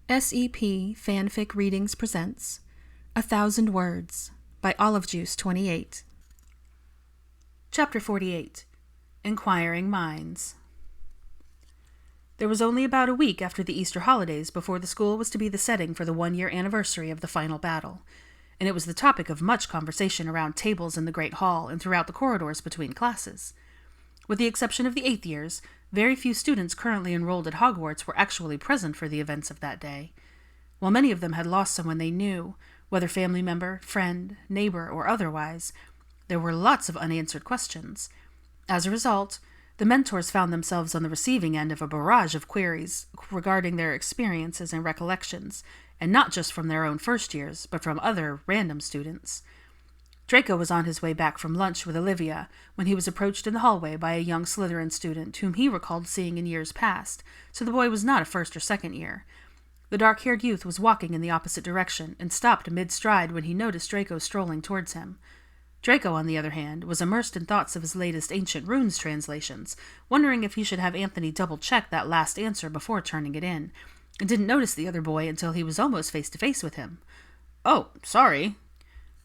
SEP FanFic Readings presents 1,000 Words by Olive Juice 28. Chapter 48. Inquiring Minds. There was only about a week after the Easter holidays before the school was to be the setting for the one-year anniversary of the final battle, and it was the topic of much conversation around tables in the Great Hall and throughout the corridors between classes. With the exception of the 8th years, very few students currently enrolled at Hogwarts were actually present for the events of that day. While many of them had lost someone they knew, whether family member, friend, neighbor, or otherwise, there were lots of unanswered questions. As a result, the mentors found themselves on the receiving end of a barrage of queries regarding their experiences and recollections, and not just from their own first years, but from other random students. Draco was on his way back from lunch with Olivia when he was approached in the hallway by a young Slytherin student whom he recalled seeing in years past, so the boy was not a first or second year. The dark-haired youth was walking in the opposite direction and stopped mid-stride when he noticed Draco strolling towards him. Draco, on the other hand, was immersed in thoughts of his latest ancient runes translations, wondering if he should have Anthony double-check that last answer before turning it in, and didn't notice the other boy until he was almost face-to-face with him. "Oh, sorry."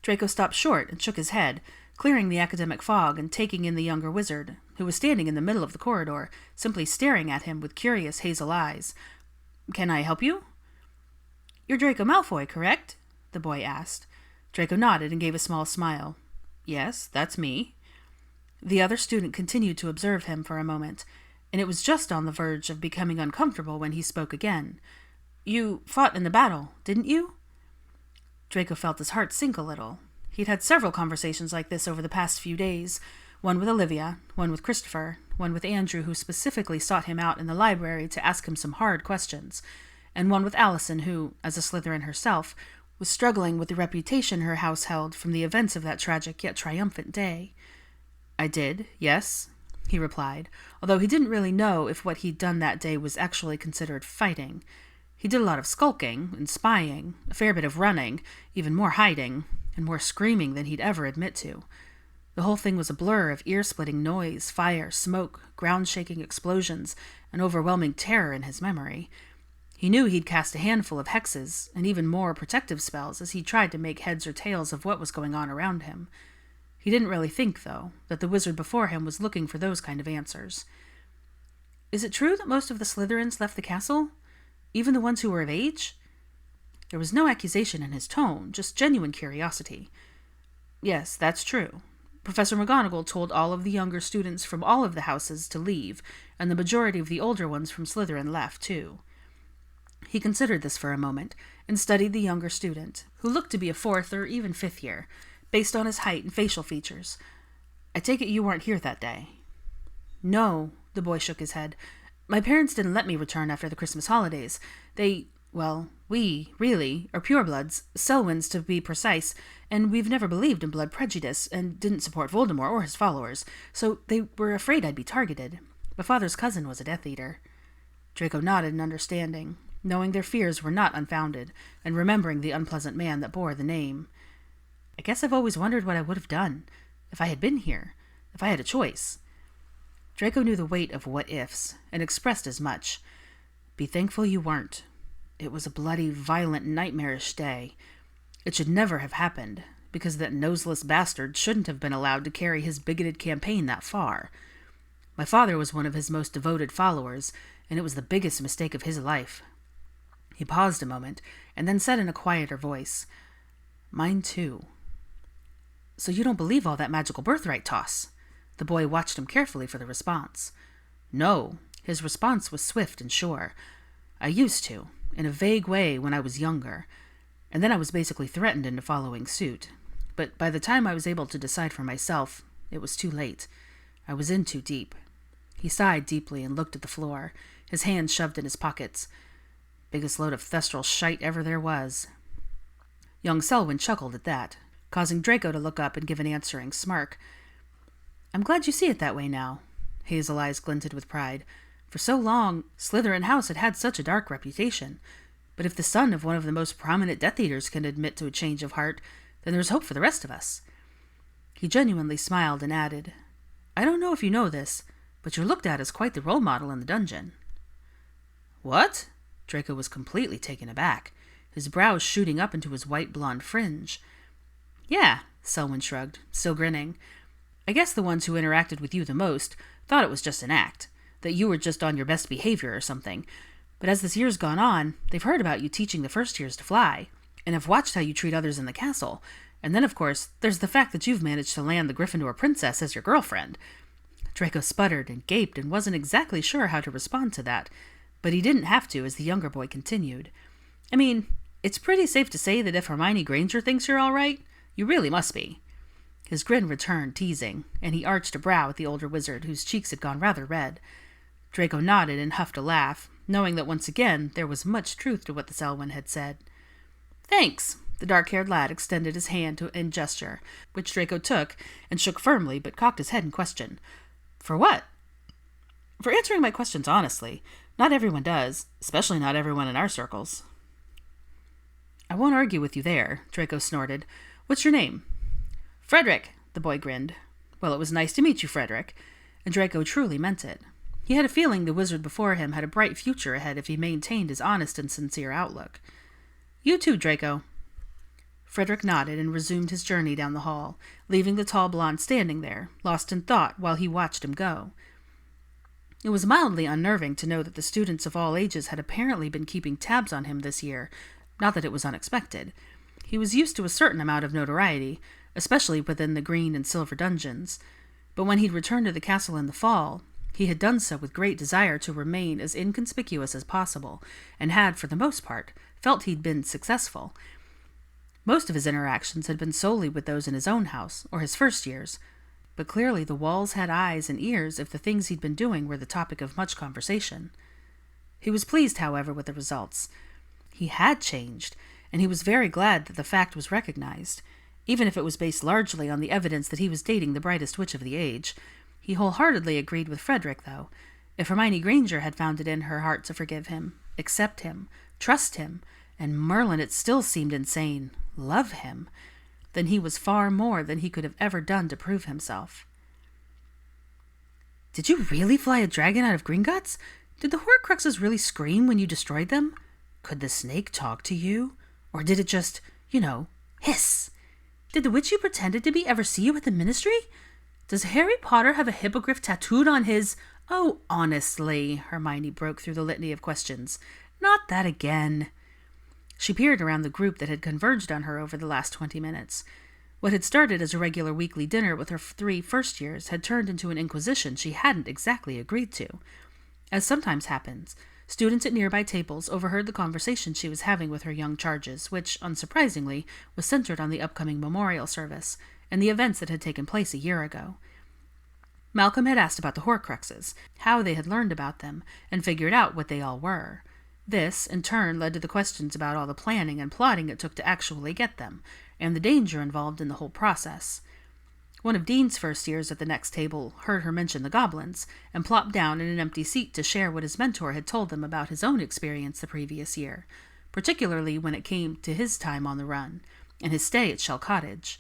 Draco stopped short and shook his head, clearing the academic fog and taking in the younger wizard, who was standing in the middle of the corridor, simply staring at him with curious hazel eyes. "Can I help you?" "You're Draco Malfoy, correct?" the boy asked. Draco nodded and gave a small smile. "Yes, that's me." The other student continued to observe him for a moment, and it was just on the verge of becoming uncomfortable when he spoke again. "You fought in the battle, didn't you?" Draco felt his heart sink a little. He'd had several conversations like this over the past few days, one with Olivia, one with Christopher, one with Andrew, who specifically sought him out in the library to ask him some hard questions, and one with Allison, who, as a Slytherin herself, was struggling with the reputation her house held from the events of that tragic yet triumphant day. "I did, yes," he replied, although he didn't really know if what he'd done that day was actually considered fighting. He did a lot of skulking and spying, a fair bit of running, even more hiding, and more screaming than he'd ever admit to. The whole thing was a blur of ear-splitting noise, fire, smoke, ground-shaking explosions, and overwhelming terror in his memory. He knew he'd cast a handful of hexes, and even more protective spells as he tried to make heads or tails of what was going on around him. He didn't really think, though, that the wizard before him was looking for those kind of answers. "Is it true that most of the Slytherins left the castle? Even the ones who were of age?" There was no accusation in his tone, just genuine curiosity. "Yes, that's true. Professor McGonagall told all of the younger students from all of the houses to leave, and the majority of the older ones from Slytherin left, too." He considered this for a moment, and studied the younger student, who looked to be a 4th or even 5th year, based on his height and facial features. "I take it you weren't here that day?" "No," the boy shook his head. "My parents didn't let me return after the Christmas holidays. We, really, are purebloods, Selwyns to be precise, and we've never believed in blood prejudice, and didn't support Voldemort or his followers, so they were afraid I'd be targeted. My father's cousin was a Death Eater." Draco nodded in understanding, knowing their fears were not unfounded, and remembering the unpleasant man that bore the name. "I guess I've always wondered what I would have done, if I had been here, if I had a choice." Draco knew the weight of what-ifs, and expressed as much. "Be thankful you weren't. It was a bloody, violent, nightmarish day. It should never have happened, because that noseless bastard shouldn't have been allowed to carry his bigoted campaign that far. My father was one of his most devoted followers, and it was the biggest mistake of his life." He paused a moment, and then said in a quieter voice, "Mine too." "So you don't believe all that magical birthright toss?" The boy watched him carefully for the response. "No." His response was swift and sure. "I used to, in a vague way when I was younger, and then I was basically threatened into following suit. But by the time I was able to decide for myself, it was too late. I was in too deep." He sighed deeply and looked at the floor, his hands shoved in his pockets. "Biggest load of thestral shite ever there was." Young Selwyn chuckled at that, causing Draco to look up and give an answering smirk. "I'm glad you see it that way now." Hazel eyes glinted with pride. "For so long, Slytherin House had had such a dark reputation. But if the son of one of the most prominent Death Eaters can admit to a change of heart, then there's hope for the rest of us." He genuinely smiled and added, "I don't know if you know this, but you're looked at as quite the role model in the dungeon." "What?" Draco was completely taken aback, his brows shooting up into his white blonde fringe. Yeah, Selwyn shrugged, still grinning. I guess the ones who interacted with you the most thought it was just an act, that you were just on your best behavior or something. But as this year's gone on, they've heard about you teaching the first years to fly, and have watched how you treat others in the castle. And then, of course, there's the fact that you've managed to land the Gryffindor princess as your girlfriend. Draco sputtered and gaped and wasn't exactly sure how to respond to that, but he didn't have to as the younger boy continued. I mean, it's pretty safe to say that if Hermione Granger thinks you're all right, you really must be. His grin returned, teasing, and he arched a brow at the older wizard, whose cheeks had gone rather red. Draco nodded and huffed a laugh, knowing that once again there was much truth to what the Selwyn had said. Thanks. The dark-haired lad extended his hand in gesture, which Draco took and shook firmly, but cocked his head in question. For what? For answering my questions honestly. Not everyone does, especially not everyone in our circles. I won't argue with you there, Draco snorted. What's your name? Frederick, the boy grinned. Well, it was nice to meet you, Frederick. And Draco truly meant it. He had a feeling the wizard before him had a bright future ahead if he maintained his honest and sincere outlook. You too, Draco. Frederick nodded and resumed his journey down the hall, leaving the tall blonde standing there, lost in thought while he watched him go. It was mildly unnerving to know that the students of all ages had apparently been keeping tabs on him this year, not that it was unexpected. He was used to a certain amount of notoriety, especially within the green and silver dungeons, but when he'd returned to the castle in the fall, he had done so with great desire to remain as inconspicuous as possible, and had, for the most part, felt he'd been successful. Most of his interactions had been solely with those in his own house, or his first years, but clearly the walls had eyes and ears if the things he'd been doing were the topic of much conversation. He was pleased, however, with the results. He had changed, and he was very glad that the fact was recognized, even if it was based largely on the evidence that he was dating the brightest witch of the age. He wholeheartedly agreed with Frederick, though. If Hermione Granger had found it in her heart to forgive him, accept him, trust him, and Merlin, it still seemed insane, love him, then he was far more than he could have ever done to prove himself. Did you really fly a dragon out of Gringotts? Did the Horcruxes really scream when you destroyed them? Could the snake talk to you? Or did it just, hiss? Did the witch you pretended to be ever see you at the ministry? Does Harry Potter have a hippogriff tattooed on his... Oh, honestly, Hermione broke through the litany of questions. Not that again. She peered around the group that had converged on her over the last 20 minutes. What had started as a regular weekly dinner with her 3 first years had turned into an inquisition she hadn't exactly agreed to. As sometimes happens, students at nearby tables overheard the conversation she was having with her young charges, which, unsurprisingly, was centered on the upcoming memorial service and the events that had taken place a year ago. Malcolm had asked about the Horcruxes, how they had learned about them, and figured out what they all were. This, in turn, led to the questions about all the planning and plotting it took to actually get them, and the danger involved in the whole process. One of Dean's first years at the next table heard her mention the goblins, and plopped down in an empty seat to share what his mentor had told them about his own experience the previous year, particularly when it came to his time on the run, and his stay at Shell Cottage.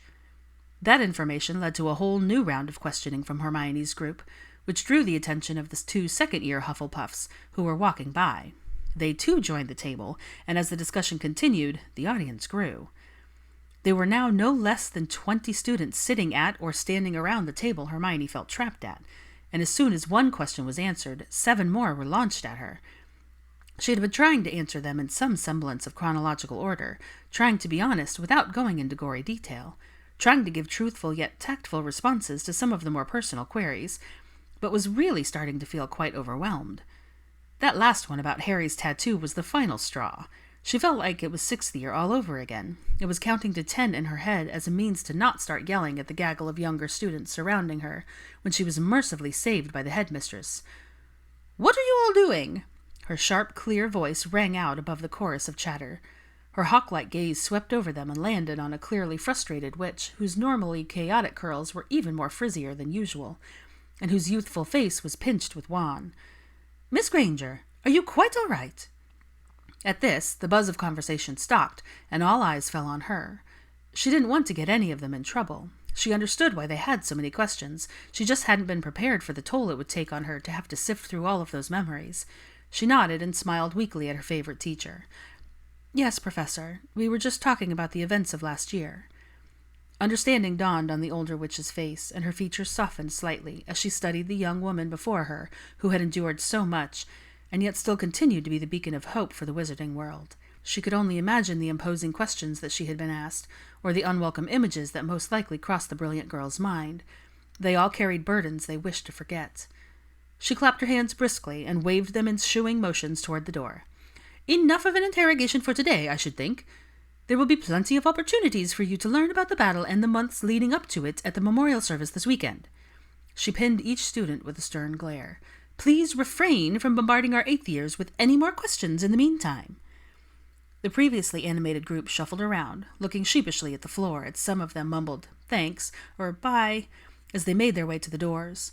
That information led to a whole new round of questioning from Hermione's group, which drew the attention of the 2 second-year Hufflepuffs who were walking by. They too joined the table, and as the discussion continued, the audience grew. There were now no less than 20 students sitting at or standing around the table Hermione felt trapped at, and as soon as one question was answered, 7 more were launched at her. She had been trying to answer them in some semblance of chronological order, trying to be honest without going into gory detail, trying to give truthful yet tactful responses to some of the more personal queries, but was really starting to feel quite overwhelmed. That last one about Harry's tattoo was the final straw. She felt like it was 6th year all over again. It was counting to 10 in her head as a means to not start yelling at the gaggle of younger students surrounding her when she was mercifully saved by the headmistress. "What are you all doing?" Her sharp, clear voice rang out above the chorus of chatter. Her hawk-like gaze swept over them and landed on a clearly frustrated witch whose normally chaotic curls were even more frizzier than usual, and whose youthful face was pinched with wan. "Miss Granger, are you quite all right?" At this, the buzz of conversation stopped, and all eyes fell on her. She didn't want to get any of them in trouble. She understood why they had so many questions. She just hadn't been prepared for the toll it would take on her to have to sift through all of those memories. She nodded and smiled weakly at her favorite teacher. "Yes, Professor. We were just talking about the events of last year." Understanding dawned on the older witch's face, and her features softened slightly as she studied the young woman before her who had endured so much, and yet still continued to be the beacon of hope for the wizarding world. She could only imagine the imposing questions that she had been asked, or the unwelcome images that most likely crossed the brilliant girl's mind. They all carried burdens they wished to forget. She clapped her hands briskly and waved them in shooing motions toward the door. "Enough of an interrogation for today, I should think. There will be plenty of opportunities for you to learn about the battle and the months leading up to it at the memorial service this weekend." She pinned each student with a stern glare. "Please refrain from bombarding our eighth years with any more questions in the meantime." The previously animated group shuffled around, looking sheepishly at the floor as some of them mumbled "thanks" or "bye" as they made their way to the doors.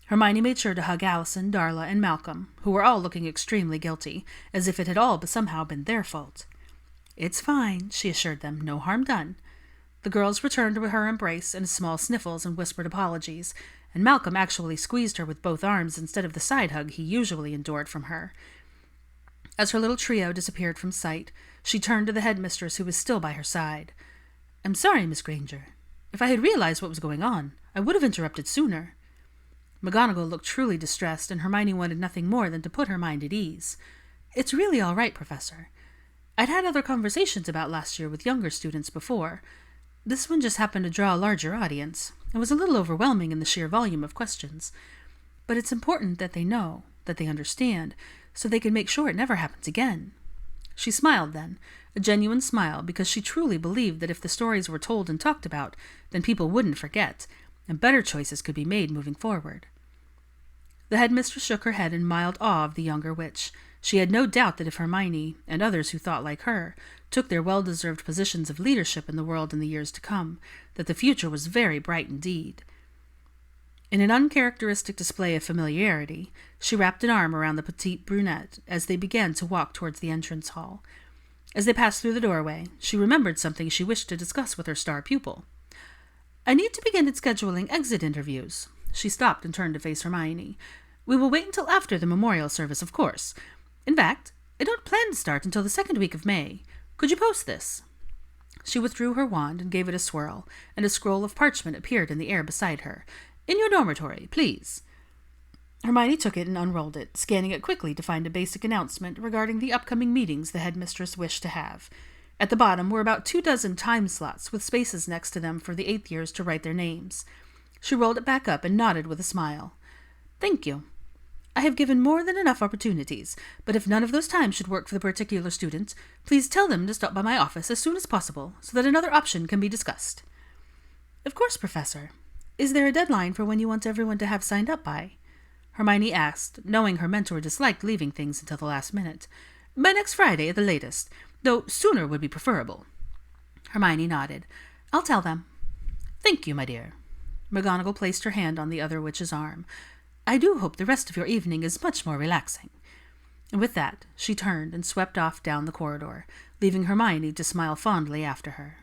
Hermione made sure to hug Allison, Darla, and Malcolm, who were all looking extremely guilty, as if it had all somehow been their fault. "It's fine," she assured them. "No harm done." The girls returned to her embrace and small sniffles and whispered apologies, and Malcolm actually squeezed her with both arms instead of the side hug he usually endured from her. As her little trio disappeared from sight, she turned to the headmistress who was still by her side. "I'm sorry, Miss Granger. If I had realized what was going on, I would have interrupted sooner." McGonagall looked truly distressed, and Hermione wanted nothing more than to put her mind at ease. "It's really all right, Professor. I'd had other conversations about last year with younger students before. This one just happened to draw a larger audience. It was a little overwhelming in the sheer volume of questions. But it's important that they know, that they understand, so they can make sure it never happens again." She smiled then, a genuine smile, because she truly believed that if the stories were told and talked about, then people wouldn't forget, and better choices could be made moving forward. The headmistress shook her head in mild awe of the younger witch. She had no doubt that if Hermione, and others who thought like her, took their well-deserved positions of leadership in the world in the years to come, that the future was very bright indeed. In an uncharacteristic display of familiarity, she wrapped an arm around the petite brunette as they began to walk towards the entrance hall. As they passed through the doorway, she remembered something she wished to discuss with her star pupil. "I need to begin scheduling exit interviews." She stopped and turned to face Hermione. "We will wait until after the memorial service, of course. In fact, I don't plan to start until the second week of May. Could you post this?" She withdrew her wand and gave it a swirl, and a scroll of parchment appeared in the air beside her. "In your dormitory, please." Hermione took it and unrolled it, scanning it quickly to find a basic announcement regarding the upcoming meetings the headmistress wished to have. At the bottom were about 24 time slots with spaces next to them for the eighth years to write their names. She rolled it back up and nodded with a smile. "Thank you. I have given more than enough opportunities, but if none of those times should work for the particular student, please tell them to stop by my office as soon as possible so that another option can be discussed." "Of course, Professor. Is there a deadline for when you want everyone to have signed up by?" Hermione asked, knowing her mentor disliked leaving things until the last minute. "By next Friday at the latest, though sooner would be preferable." Hermione nodded. "I'll tell them." "Thank you, my dear." McGonagall placed her hand on the other witch's arm. "I do hope the rest of your evening is much more relaxing." And with that, she turned and swept off down the corridor, leaving Hermione to smile fondly after her.